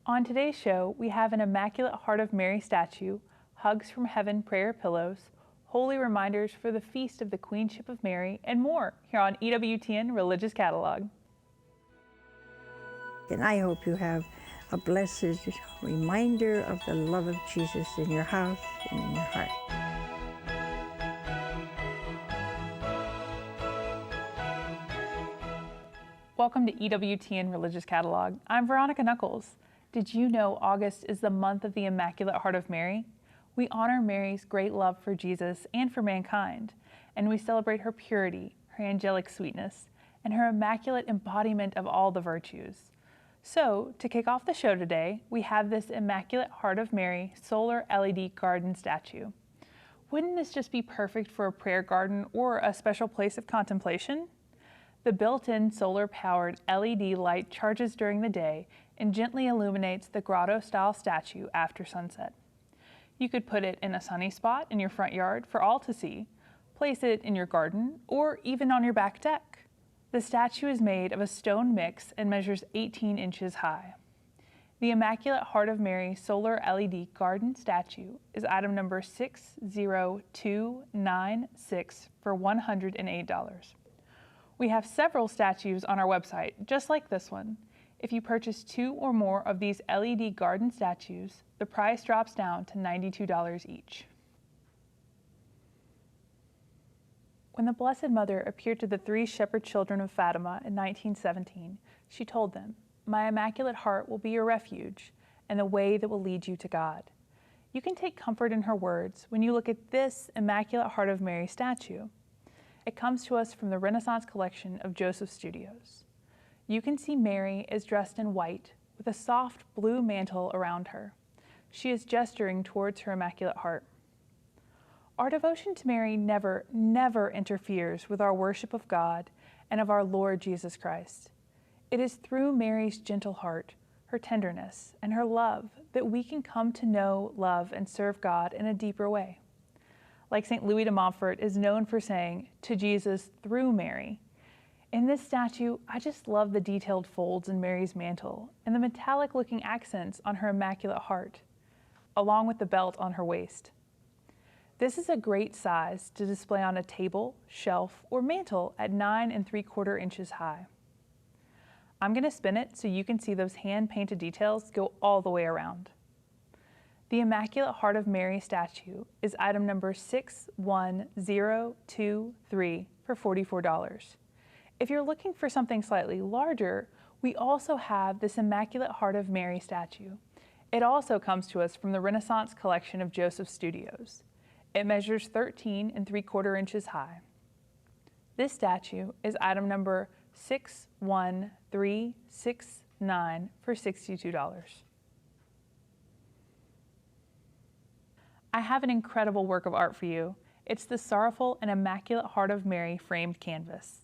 On today's show, we have an Immaculate Heart of Mary statue, hugs from heaven prayer pillows, holy reminders for the feast of the Queenship of Mary, and more here on EWTN Religious Catalog. And I hope you have a blessed reminder of the love of Jesus in your house and in your heart. Welcome to EWTN Religious Catalog. I'm Veronica Knuckles. Did you know August is the month of the Immaculate Heart of Mary? We honor Mary's great love for Jesus and for mankind, and we celebrate her purity, her angelic sweetness, and her immaculate embodiment of all the virtues. So, to kick off the show today, we have this Immaculate Heart of Mary solar LED garden statue. Wouldn't this just be perfect for a prayer garden or a special place of contemplation? The built-in solar-powered LED light charges during the day and gently illuminates the grotto-style statue after sunset. You could put it in a sunny spot in your front yard for all to see, place it in your garden, or even on your back deck. The statue is made of a stone mix and measures 18 inches high. The Immaculate Heart of Mary solar LED garden statue is item number 60296 for $108. We have several statues on our website, just like this one. If you purchase 2 or more of these LED garden statues, the price drops down to $92 each. When the Blessed Mother appeared to the 3 shepherd children of Fatima in 1917, she told them, "My Immaculate Heart will be your refuge and the way that will lead you to God." You can take comfort in her words when you look at this Immaculate Heart of Mary statue. It comes to us from the Renaissance collection of Joseph Studios. You can see Mary is dressed in white with a soft blue mantle around her. She is gesturing towards her Immaculate Heart. Our devotion to Mary never interferes with our worship of God and of our Lord Jesus Christ. It is through Mary's gentle heart, her tenderness, and her love that we can come to know, love, and serve God in a deeper way. Like St. Louis de Montfort is known for saying, "To Jesus through Mary." In this statue, I just love the detailed folds in Mary's mantle and the metallic-looking accents on her Immaculate Heart, along with the belt on her waist. This is a great size to display on a table, shelf, or mantle at 9 3/4 inches high. I'm going to spin it so you can see those hand-painted details go all the way around. The Immaculate Heart of Mary statue is item number 61023 for $44. If you're looking for something slightly larger, we also have this Immaculate Heart of Mary statue. It also comes to us from the Renaissance collection of Joseph Studios. It measures 13 3/4 inches high. This statue is item number 61369 for $62. I have an incredible work of art for you. It's the Sorrowful and Immaculate Heart of Mary framed canvas.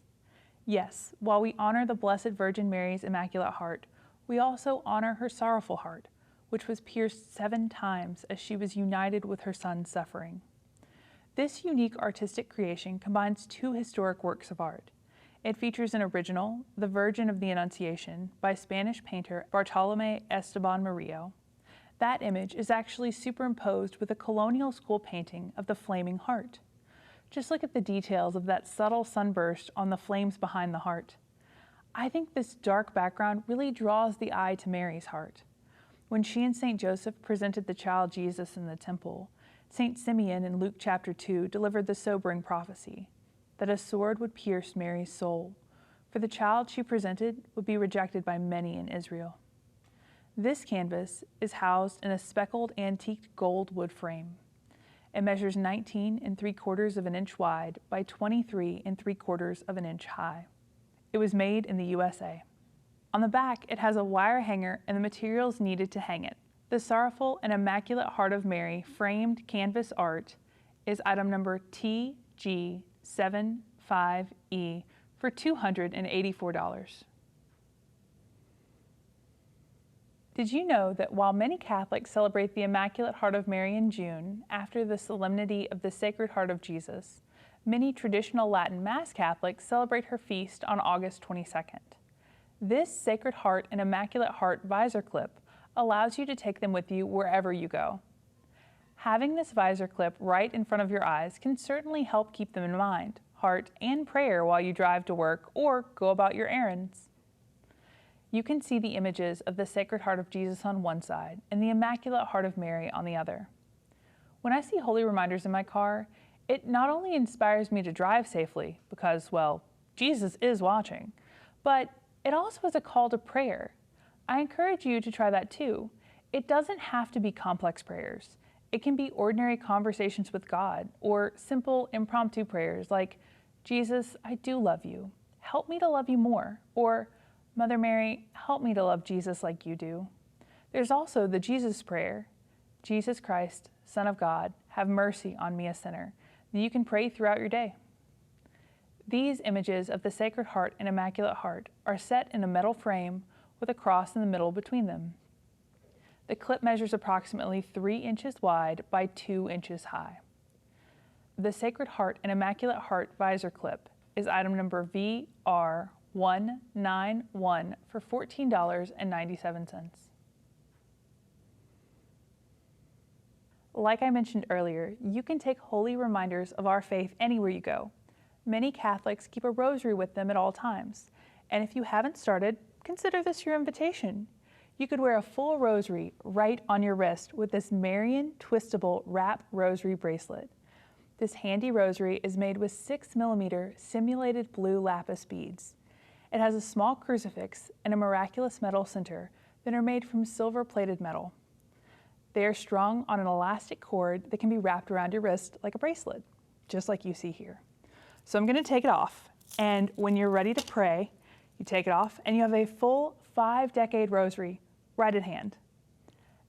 Yes, while we honor the Blessed Virgin Mary's Immaculate Heart, we also honor her sorrowful heart, which was pierced 7 times as she was united with her Son's suffering. This unique artistic creation combines 2 historic works of art. It features an original, The Virgin of the Annunciation, by Spanish painter Bartolomé Esteban Murillo. That image is actually superimposed with a colonial school painting of the flaming heart. Just look at the details of that subtle sunburst on the flames behind the heart. I think this dark background really draws the eye to Mary's heart. When she and St. Joseph presented the child Jesus in the temple, St. Simeon in Luke chapter 2 delivered the sobering prophecy that a sword would pierce Mary's soul, for the child she presented would be rejected by many in Israel. This canvas is housed in a speckled antiqued gold wood frame. It measures 19 3/4 of an inch wide by 23 3/4 of an inch high. It was made in the USA. On the back, it has a wire hanger and the materials needed to hang it. The Sorrowful and Immaculate Heart of Mary framed canvas art is item number TG75E for $284. Did you know that while many Catholics celebrate the Immaculate Heart of Mary in June, after the solemnity of the Sacred Heart of Jesus, many traditional Latin Mass Catholics celebrate her feast on August 22nd. This Sacred Heart and Immaculate Heart visor clip allows you to take them with you wherever you go. Having this visor clip right in front of your eyes can certainly help keep them in mind, heart, and prayer while you drive to work or go about your errands. You can see the images of the Sacred Heart of Jesus on one side and the Immaculate Heart of Mary on the other. When I see holy reminders in my car, it not only inspires me to drive safely because, well, Jesus is watching, but it also is a call to prayer. I encourage you to try that too. It doesn't have to be complex prayers. It can be ordinary conversations with God or simple impromptu prayers like, Jesus, I do love you. Help me to love you more. Or, Mother Mary, help me to love Jesus like you do. There's also the Jesus prayer. Jesus Christ, Son of God, have mercy on me, a sinner, that you can pray throughout your day. These images of the Sacred Heart and Immaculate Heart are set in a metal frame with a cross in the middle between them. The clip measures approximately 3 inches wide by 2 inches high. The Sacred Heart and Immaculate Heart visor clip is item number VR191 for $14.97. Like I mentioned earlier, you can take holy reminders of our faith anywhere you go. Many Catholics keep a rosary with them at all times, and if you haven't started, consider this your invitation. You could wear a full rosary right on your wrist with this Marian twistable wrap rosary bracelet. This handy rosary is made with 6mm simulated blue lapis beads. It has a small crucifix and a miraculous metal center that are made from silver-plated metal. They are strung on an elastic cord that can be wrapped around your wrist like a bracelet, just like you see here. So I'm going to take it off, and when you're ready to pray, you take it off and you have a full 5-decade rosary right at hand.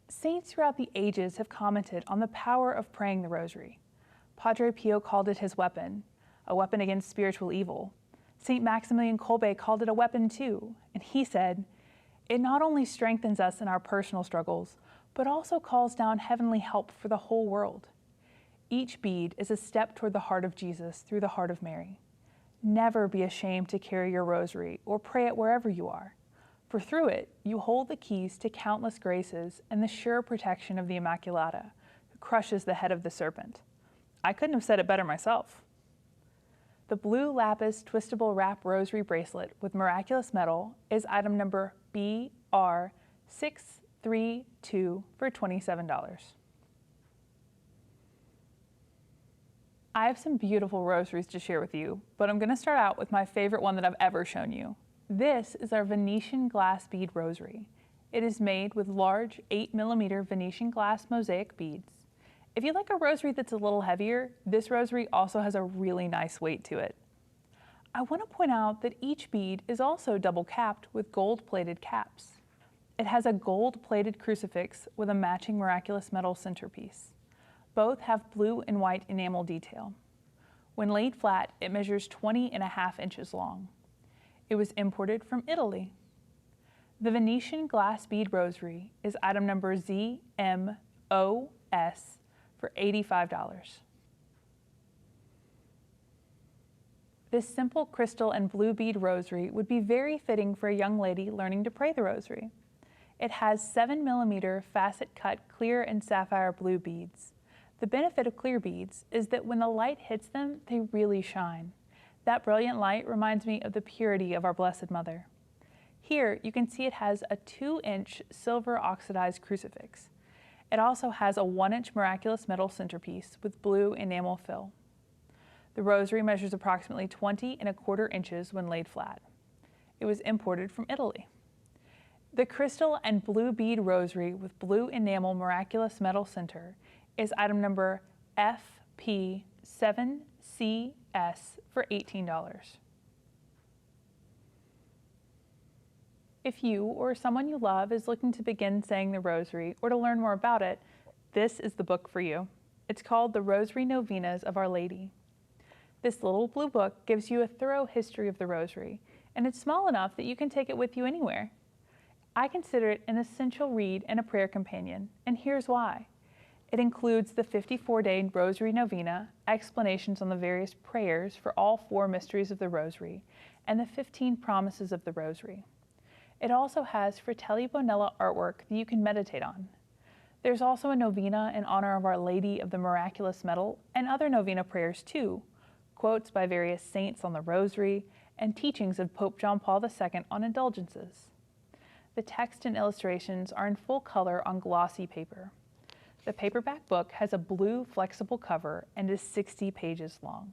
Saints throughout the ages have commented on the power of praying the rosary. Padre Pio called it his weapon, a weapon against spiritual evil. St. Maximilian Kolbe called it a weapon too, and he said, "It not only strengthens us in our personal struggles, but also calls down heavenly help for the whole world." Each bead is a step toward the heart of Jesus through the heart of Mary. Never be ashamed to carry your rosary or pray it wherever you are, for through it you hold the keys to countless graces and the sure protection of the Immaculata, who crushes the head of the serpent. I couldn't have said it better myself. The blue lapis twistable wrap rosary bracelet with miraculous metal is item number BR632 for $27. I have some beautiful rosaries to share with you, but I'm going to start out with my favorite one that I've ever shown you. This is our Venetian glass bead rosary. It is made with large 8mm Venetian glass mosaic beads. If you like a rosary that's a little heavier, this rosary also has a really nice weight to it. I want to point out that each bead is also double capped with gold-plated caps. It has a gold-plated crucifix with a matching miraculous metal centerpiece. Both have blue and white enamel detail. When laid flat, it measures 20.5 inches long. It was imported from Italy. The Venetian glass bead rosary is item number ZMOS for $85. This simple crystal and blue bead rosary would be very fitting for a young lady learning to pray the rosary. It has 7mm facet-cut clear and sapphire blue beads. The benefit of clear beads is that when the light hits them, they really shine. That brilliant light reminds me of the purity of our Blessed Mother. Here, you can see it has a 2-inch silver oxidized crucifix. It also has a 1-inch miraculous metal centerpiece with blue enamel fill. The rosary measures approximately 20.25 inches when laid flat. It was imported from Italy. The crystal and blue bead rosary with blue enamel miraculous metal center is item number FP7CS for $18. If you or someone you love is looking to begin saying the rosary or to learn more about it, this is the book for you. It's called The Rosary Novenas of Our Lady. This little blue book gives you a thorough history of the rosary, and it's small enough that you can take it with you anywhere. I consider it an essential read and a prayer companion, and here's why. It includes the 54-day Rosary Novena, explanations on the various prayers for all 4 mysteries of the Rosary, and the 15 promises of the Rosary. It also has Fratelli Bonella artwork that you can meditate on. There's also a novena in honor of Our Lady of the Miraculous Medal and other novena prayers too, quotes by various saints on the Rosary, and teachings of Pope John Paul II on indulgences. The text and illustrations are in full color on glossy paper. The paperback book has a blue flexible cover and is 60 pages long.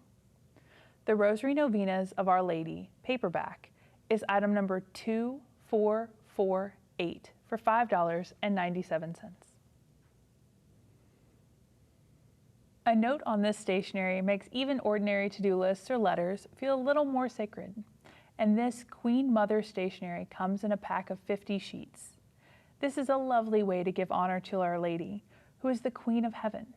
The Rosary Novenas of Our Lady, paperback, is item number 2448 for $5.97. A note on this stationery makes even ordinary to-do lists or letters feel a little more sacred. And this Queen Mother stationery comes in a pack of 50 sheets. This is a lovely way to give honor to Our Lady, who is the Queen of Heaven.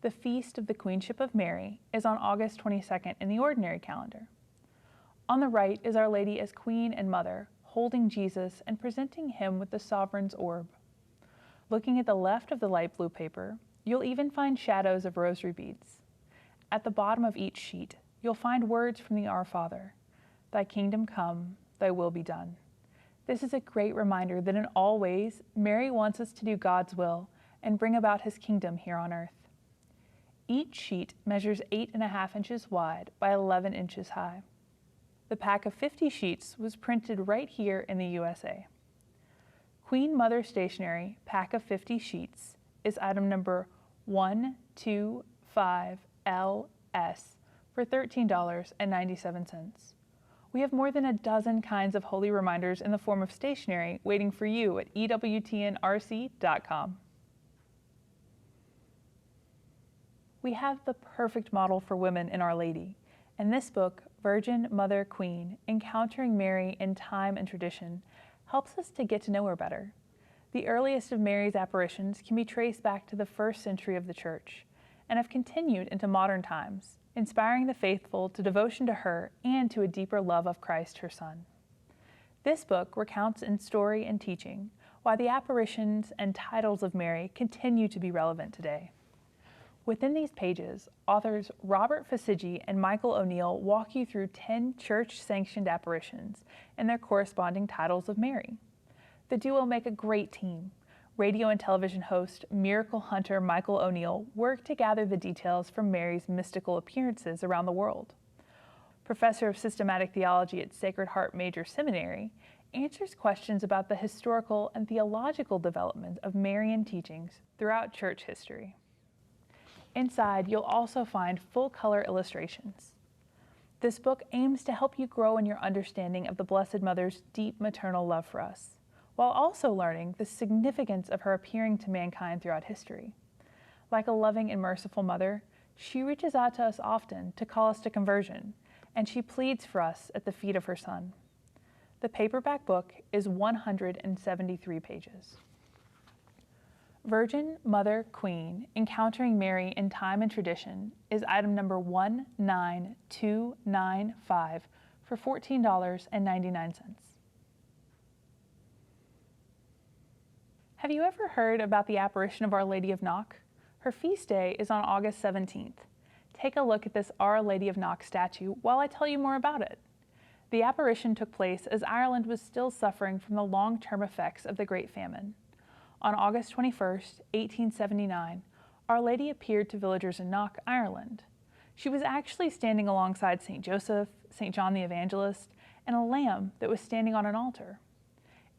The Feast of the Queenship of Mary is on August 22nd in the ordinary calendar. On the right is Our Lady as Queen and Mother, holding Jesus and presenting him with the sovereign's orb. Looking at the left of the light blue paper, you'll even find shadows of rosary beads. At the bottom of each sheet, you'll find words from the Our Father. Thy kingdom come, thy will be done. This is a great reminder that in all ways, Mary wants us to do God's will and bring about his kingdom here on earth. Each sheet measures 8.5 inches wide by 11 inches high. The pack of 50 sheets was printed right here in the USA. Queen Mother Stationery pack of 50 sheets is item number 125LS for $13.97. We have more than a dozen kinds of holy reminders in the form of stationery waiting for you at ewtnrc.com. We have the perfect model for women in Our Lady, and this book, Virgin, Mother, Queen, Encountering Mary in Time and Tradition, helps us to get to know her better. The earliest of Mary's apparitions can be traced back to the 1st century of the Church, and have continued into modern times, inspiring the faithful to devotion to her and to a deeper love of Christ, her Son. This book recounts in story and teaching why the apparitions and titles of Mary continue to be relevant today. Within these pages, authors Robert Fasigi and Michael O'Neill walk you through 10 church-sanctioned apparitions and their corresponding titles of Mary. The duo make a great team. Radio and television host miracle hunter Michael O'Neill worked to gather the details from Mary's mystical appearances around the world. Professor of Systematic Theology at Sacred Heart Major Seminary, answers questions about the historical and theological development of Marian teachings throughout church history. Inside, you'll also find full-color illustrations. This book aims to help you grow in your understanding of the Blessed Mother's deep maternal love for us, while also learning the significance of her appearing to mankind throughout history. Like a loving and merciful mother, she reaches out to us often to call us to conversion, and she pleads for us at the feet of her Son. The paperback book is 173 pages. Virgin, Mother, Queen, Encountering Mary in Time and Tradition is item number 19295 for $14.99. Have you ever heard about the apparition of Our Lady of Knock? Her feast day is on August 17th. Take a look at this Our Lady of Knock statue while I tell you more about it. The apparition took place as Ireland was still suffering from the long-term effects of the Great Famine. On August 21st, 1879, Our Lady appeared to villagers in Knock, Ireland. She was actually standing alongside St. Joseph, St. John the Evangelist, and a lamb that was standing on an altar.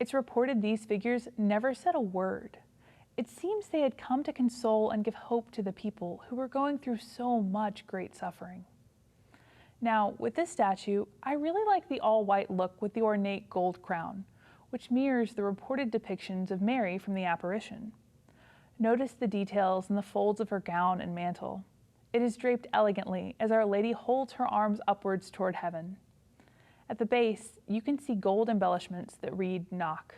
It's reported these figures never said a word. It seems they had come to console and give hope to the people who were going through so much great suffering. Now, with this statue, I really like the all-white look with the ornate gold crown, which mirrors the reported depictions of Mary from the apparition. Notice the details in the folds of her gown and mantle. It is draped elegantly as Our Lady holds her arms upwards toward heaven. At the base, you can see gold embellishments that read Knock.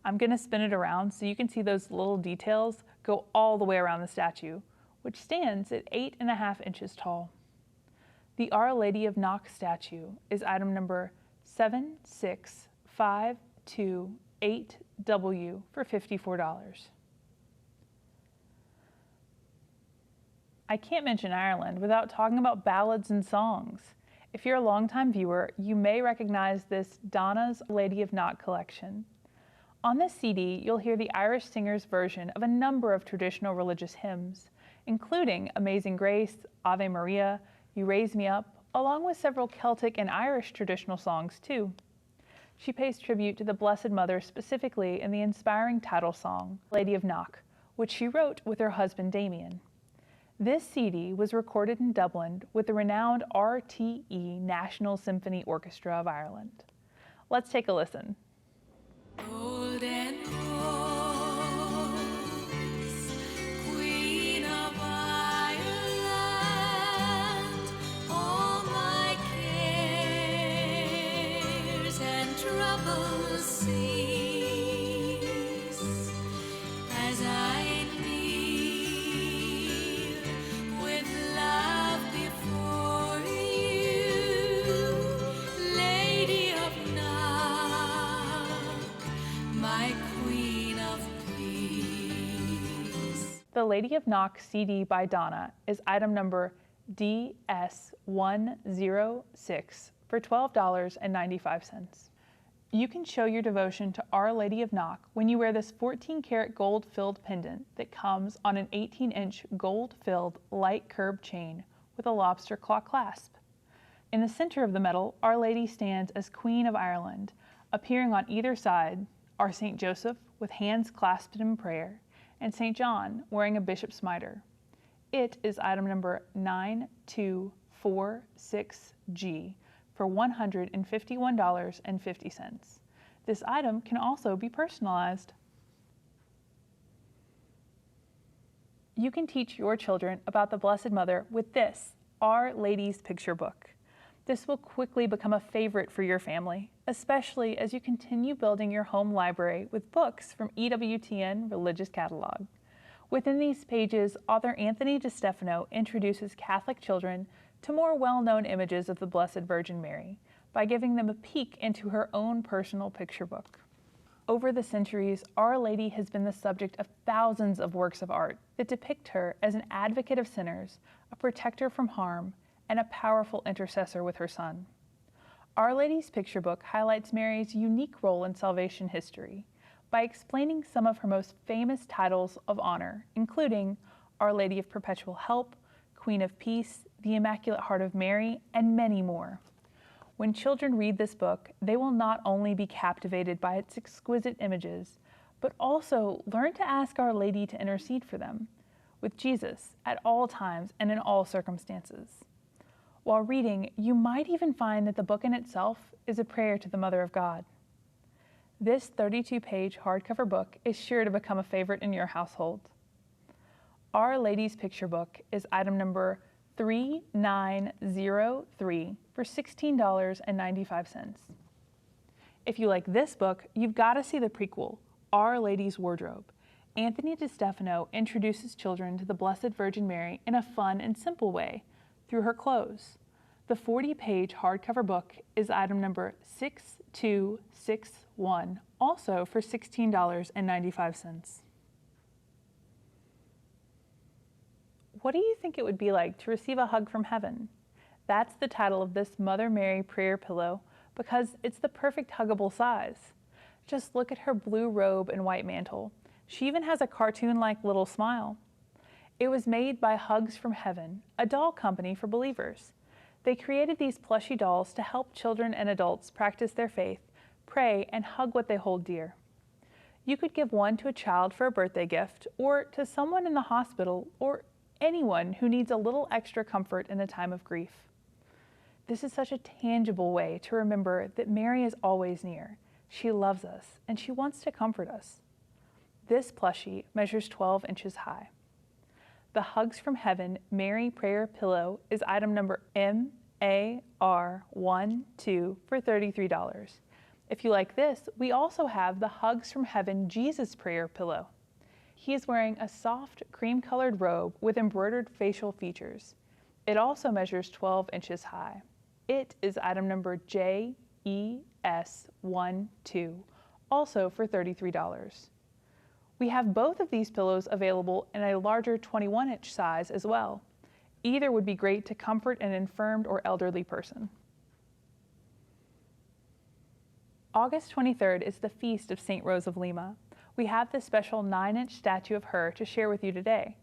I'm going to spin it around so you can see those little details go all the way around the statue, which stands at 8.5 inches tall. The Our Lady of Knock statue is item number 76528W for $54. I can't mention Ireland without talking about ballads and songs. If you're a longtime viewer, you may recognize this Donna's Lady of Knock collection. On this CD, you'll hear the Irish singer's version of a number of traditional religious hymns, including Amazing Grace, Ave Maria, You Raise Me Up, along with several Celtic and Irish traditional songs too. She pays tribute to the Blessed Mother specifically in the inspiring title song, Lady of Knock, which she wrote with her husband Damien. This CD was recorded in Dublin with the renowned RTE National Symphony Orchestra of Ireland. Let's take a listen. Golden Rose, Queen of Ireland, all my cares and troubles cease as I kneel with love before you, Lady of Knock, my Queen of Peace. The Lady of Knock CD by Donna is item number DS106 for $12.95. You can show your devotion to Our Lady of Knock when you wear this 14-karat gold-filled pendant that comes on an 18-inch gold-filled light curb chain with a lobster claw clasp. In the center of the medal, Our Lady stands as Queen of Ireland. Appearing on either side are St. Joseph with hands clasped in prayer and St. John wearing a bishop's mitre. It is item number 9246G for $151.50. This item can also be personalized. You can teach your children about the Blessed Mother with this, Our Lady's Picture Book. This will quickly become a favorite for your family, especially as you continue building your home library with books from EWTN Religious Catalog. Within these pages, author Anthony DeStefano introduces Catholic children to more well-known images of the Blessed Virgin Mary by giving them a peek into her own personal picture book. Over the centuries, Our Lady has been the subject of thousands of works of art that depict her as an advocate of sinners, a protector from harm, and a powerful intercessor with her Son. Our Lady's Picture Book highlights Mary's unique role in salvation history by explaining some of her most famous titles of honor, including Our Lady of Perpetual Help, Queen of Peace, the Immaculate Heart of Mary, and many more. When children read this book, they will not only be captivated by its exquisite images, but also learn to ask Our Lady to intercede for them, with Jesus at all times and in all circumstances. While reading, you might even find that the book in itself is a prayer to the Mother of God. This 32-page hardcover book is sure to become a favorite in your household. Our Lady's Picture Book is item number 3903 for $16.95. If you like this book, you've got to see the prequel, Our Lady's Wardrobe. Anthony DeStefano introduces children to the Blessed Virgin Mary in a fun and simple way through her clothes. The 40-page hardcover book is item number 6261, also for $16.95. What do you think it would be like to receive a hug from heaven? That's the title of this Mother Mary prayer pillow because it's the perfect huggable size. Just look at her blue robe and white mantle. She even has a cartoon-like little smile. It was made by Hugs from Heaven, a doll company for believers. They created these plushy dolls to help children and adults practice their faith, pray, and hug what they hold dear. You could give one to a child for a birthday gift, or to someone in the hospital, or anyone who needs a little extra comfort in a time of grief. This is such a tangible way to remember that Mary is always near. She loves us, and she wants to comfort us. This plushie measures 12 inches high. The Hugs from Heaven Mary Prayer Pillow is item number MAR12 for $33. If you like this, we also have the Hugs from Heaven Jesus Prayer Pillow. He is wearing a soft cream-colored robe with embroidered facial features. It also measures 12 inches high. It is item number JES12, also for $33. We have both of these pillows available in a larger 21-inch size as well. Either would be great to comfort an infirmed or elderly person. August 23rd is the feast of St. Rose of Lima. We have this special 9-inch statue of her to share with you today.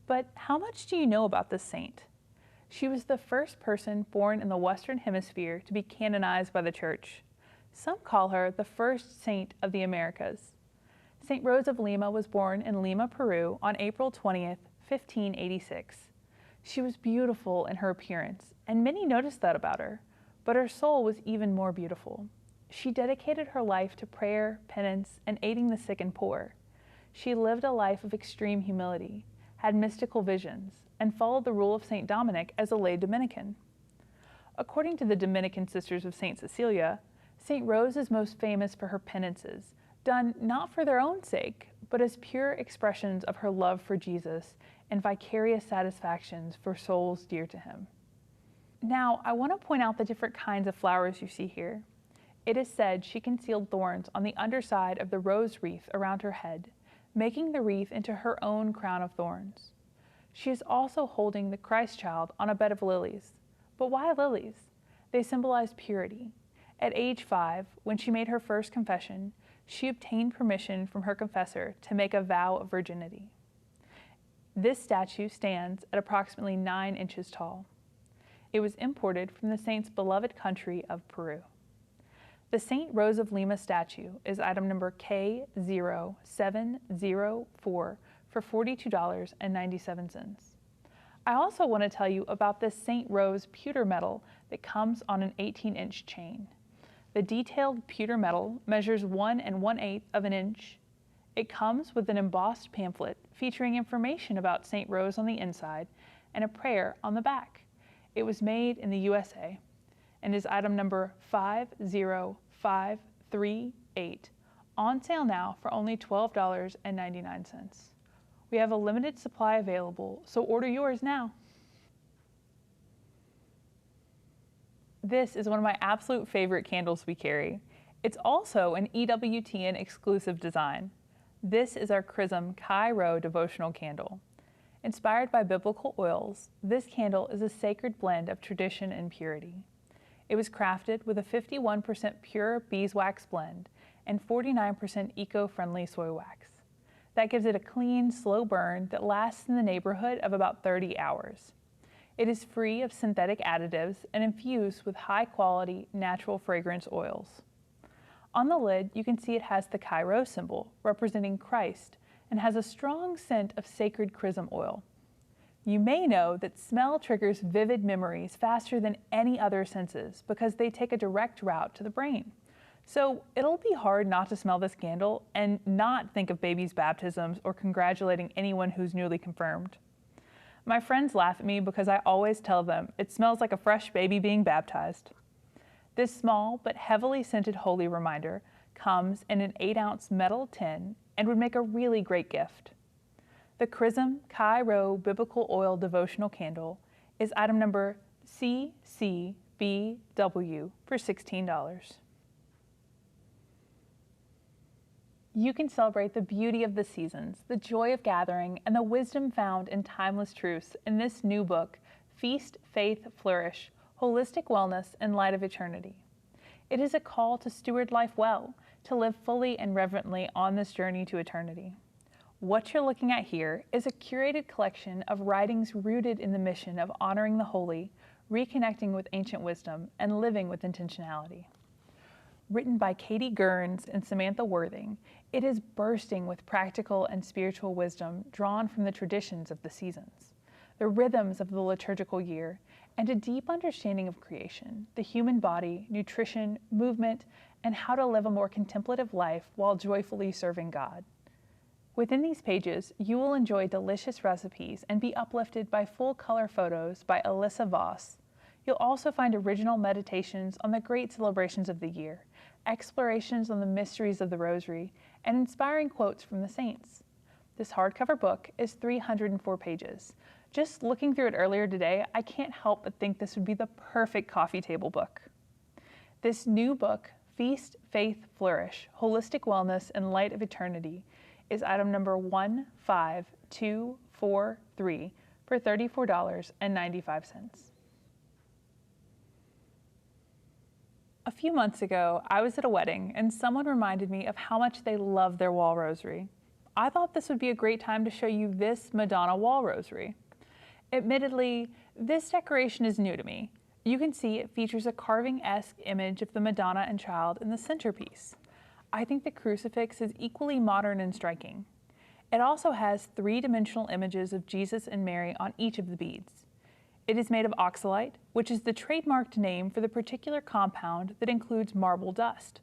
But how much do you know about this saint? She was the first person born in the Western Hemisphere to be canonized by the Church. Some call her the first saint of the Americas. St. Rose of Lima was born in Lima, Peru on April 20th, 1586. She was beautiful in her appearance, and many noticed that about her, but her soul was even more beautiful. She dedicated her life to prayer, penance, and aiding the sick and poor. She lived a life of extreme humility, had mystical visions, and followed the rule of St. Dominic as a lay Dominican. According to the Dominican Sisters of St. Cecilia, St. Rose is most famous for her penances, done not for their own sake, but as pure expressions of her love for Jesus and vicarious satisfactions for souls dear to him. Now, I want to point out the different kinds of flowers you see here. It is said she concealed thorns on the underside of the rose wreath around her head, making the wreath into her own crown of thorns. She is also holding the Christ child on a bed of lilies. But why lilies? They symbolize purity. At age 5, when she made her first confession, she obtained permission from her confessor to make a vow of virginity. This statue stands at approximately 9 inches tall. It was imported from the saint's beloved country of Peru. The St. Rose of Lima statue is item number K0704 for $42.97. I also want to tell you about this St. Rose pewter medal that comes on an 18-inch chain. The detailed pewter medal measures 1 1/8 of an inch. It comes with an embossed pamphlet featuring information about St. Rose on the inside and a prayer on the back. It was made in the USA and is item number 50538, on sale now for only $12.99. We have a limited supply available, so order yours now. This is one of my absolute favorite candles we carry. It's also an EWTN exclusive design. This is our Chrism Chi-Rho devotional candle. Inspired by biblical oils, this candle is a sacred blend of tradition and purity. It was crafted with a 51% pure beeswax blend and 49% eco-friendly soy wax. That gives it a clean, slow burn that lasts in the neighborhood of about 30 hours. It is free of synthetic additives and infused with high-quality, natural fragrance oils. On the lid, you can see it has the Chi-Rho symbol, representing Christ, and has a strong scent of sacred chrism oil. You may know that smell triggers vivid memories faster than any other senses because they take a direct route to the brain. So it'll be hard not to smell this candle and not think of babies' baptisms or congratulating anyone who's newly confirmed. My friends laugh at me because I always tell them it smells like a fresh baby being baptized. This small but heavily scented holy reminder comes in an 8-ounce metal tin and would make a really great gift. The Chrism Chi-Rho Biblical Oil Devotional Candle is item number CCBW for $16. You can celebrate the beauty of the seasons, the joy of gathering, and the wisdom found in timeless truths in this new book, Feast, Faith, Flourish, Holistic Wellness in Light of Eternity. It is a call to steward life well, to live fully and reverently on this journey to eternity. What you're looking at here is a curated collection of writings rooted in the mission of honoring the holy, reconnecting with ancient wisdom, and living with intentionality. Written by Katie Gurns and Samantha Worthing, it is bursting with practical and spiritual wisdom drawn from the traditions of the seasons, the rhythms of the liturgical year, and a deep understanding of creation, the human body, nutrition, movement, and how to live a more contemplative life while joyfully serving God. Within these pages, you will enjoy delicious recipes and be uplifted by full-color photos by Alyssa Voss. You'll also find original meditations on the great celebrations of the year, explorations on the mysteries of the Rosary, and inspiring quotes from the saints. This hardcover book is 304 pages. Just looking through it earlier today, I can't help but think this would be the perfect coffee table book. This new book, Feast, Faith, Flourish, Holistic Wellness in Light of Eternity, is item number 15243 for $34.95. A few months ago, I was at a wedding and someone reminded me of how much they love their wall rosary. I thought this would be a great time to show you this Madonna wall rosary. Admittedly, this decoration is new to me. You can see it features a carving-esque image of the Madonna and Child in the centerpiece. I think the crucifix is equally modern and striking. It also has three-dimensional images of Jesus and Mary on each of the beads. It is made of oxalite, which is the trademarked name for the particular compound that includes marble dust.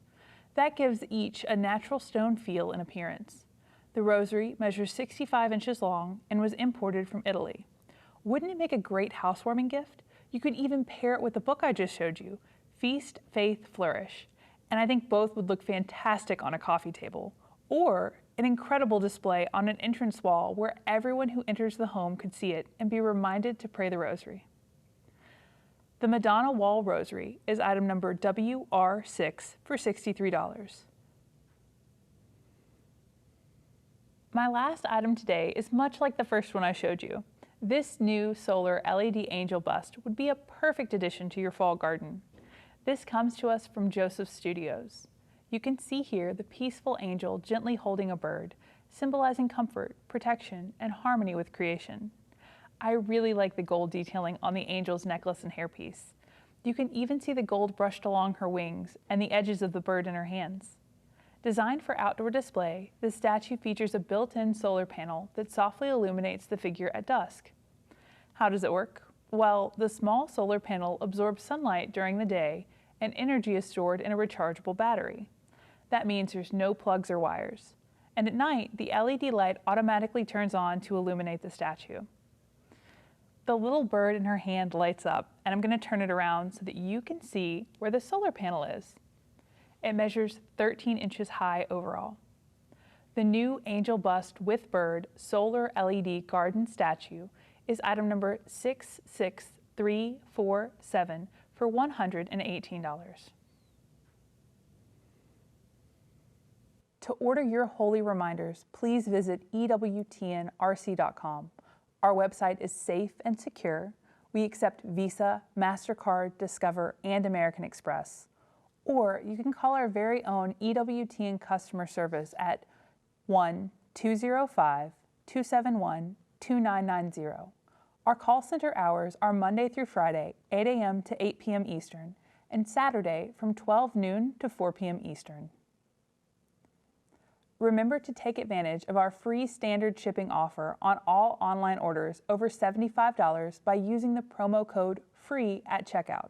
That gives each a natural stone feel and appearance. The rosary measures 65 inches long and was imported from Italy. Wouldn't it make a great housewarming gift? You could even pair it with the book I just showed you, Feast, Faith, Flourish. And I think both would look fantastic on a coffee table, or an incredible display on an entrance wall where everyone who enters the home could see it and be reminded to pray the rosary. The Madonna Wall Rosary is item number WR6 for $63. My last item today is much like the first one I showed you. This new solar LED angel bust would be a perfect addition to your fall garden. This comes to us from Joseph Studios. You can see here the peaceful angel gently holding a bird, symbolizing comfort, protection, and harmony with creation. I really like the gold detailing on the angel's necklace and hairpiece. You can even see the gold brushed along her wings and the edges of the bird in her hands. Designed for outdoor display, the statue features a built-in solar panel that softly illuminates the figure at dusk. How does it work? Well, the small solar panel absorbs sunlight during the day and energy is stored in a rechargeable battery. That means there's no plugs or wires. And at night, the LED light automatically turns on to illuminate the statue. The little bird in her hand lights up, and I'm going to turn it around so that you can see where the solar panel is. It measures 13 inches high overall. The new angel bust with bird solar LED garden statue is item number 66347 for $118. To order your holy reminders, please visit EWTNRC.com. Our website is safe and secure. We accept Visa, MasterCard, Discover, and American Express. Or you can call our very own EWTN customer service at 1-205-271-2990. Our call center hours are Monday through Friday, 8 a.m. to 8 p.m. Eastern, and Saturday from 12 noon to 4 p.m. Eastern. Remember to take advantage of our free standard shipping offer on all online orders over $75 by using the promo code FREE at checkout.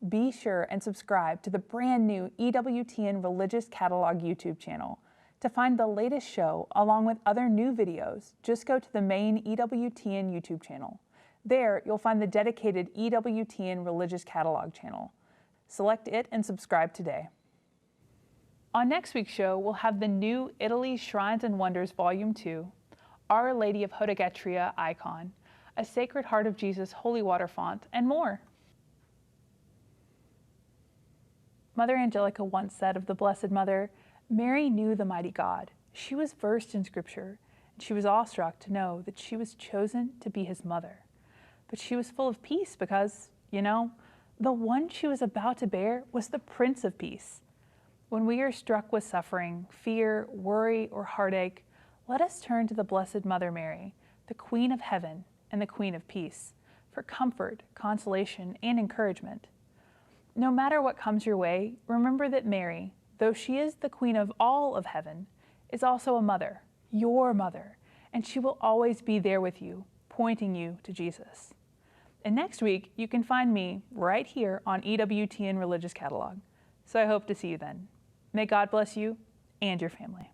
Be sure and subscribe to the brand new EWTN Religious Catalog YouTube channel. To find the latest show along with other new videos, just go to the main EWTN YouTube channel. There, you'll find the dedicated EWTN Religious Catalog channel. Select it and subscribe today. On next week's show, we'll have the new Italy Shrines and Wonders Volume 2, Our Lady of Hodegatria icon, a Sacred Heart of Jesus holy water font, and more. Mother Angelica once said of the Blessed Mother, Mary knew the mighty God. She was versed in Scripture, and she was awestruck to know that she was chosen to be his mother. But she was full of peace because, the one she was about to bear was the Prince of Peace. When we are struck with suffering, fear, worry, or heartache, let us turn to the Blessed Mother Mary, the Queen of Heaven and the Queen of Peace, for comfort, consolation, and encouragement. No matter what comes your way, remember that Mary, though she is the Queen of all of heaven, is also a mother, your mother, and she will always be there with you, pointing you to Jesus. And next week, you can find me right here on EWTN Religious Catalog. So I hope to see you then. May God bless you and your family.